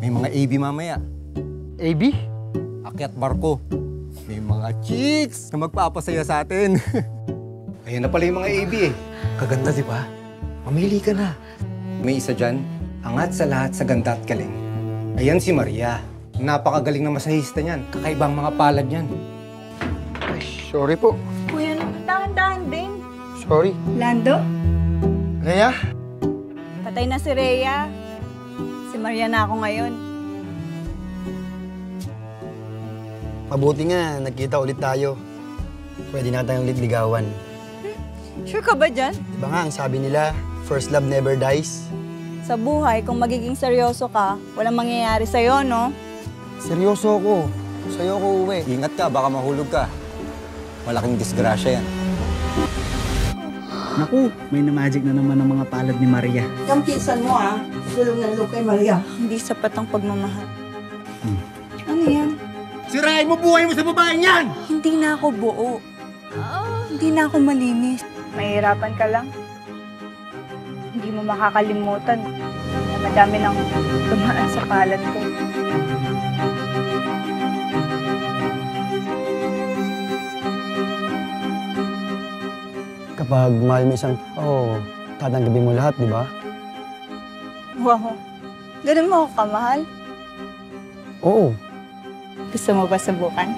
May mga AB mamaya. AB? Akyat barko. May mga chicks na magpapasaya sa atin. Ayan na pala yung mga AB eh. Kaganda, di ba? Mamili ka na. May isa dyan, angat sa lahat sa ganda at galing. Ayan si Maria. Napakagaling na masahista niyan. Kakaibang mga palad niyan. Ay, sorry po. Kuya, dahan-dahan din. Sorry. Lando? Rhea? Patay na si Rhea. Si Maria na ako ngayon. Mabuti nga, nagkita ulit tayo. Pwede na tayong ulit ligawan. Sure ka ba dyan? Diba nga, ang sabi nila, first love never dies. Sa buhay, kung magiging seryoso ka, walang mangyayari sa'yo, no? Seryoso ako. Sa'yo ako uwi. Ingat ka, baka mahulog ka. Malaking disgrasya yan. Naku, may na-magic na naman ang mga palad ni Maria. Yung pinsan mo, sulong ng look kay Maria. Hindi sapat ang pagmamahal. Ano yan? Sirain mo buhay mo sa babaeng yan! Hindi na ako buo. Hindi na ako malinis. Mahirapan ka lang. Hindi mo makakalimutan na madami nang dumaan sa palad ko. Kapag mahal mo isang tao, tatanggapin mo lahat, di ba? Wow. Ganun mo ako kamahal? Oo. Gusto mo ba subukan?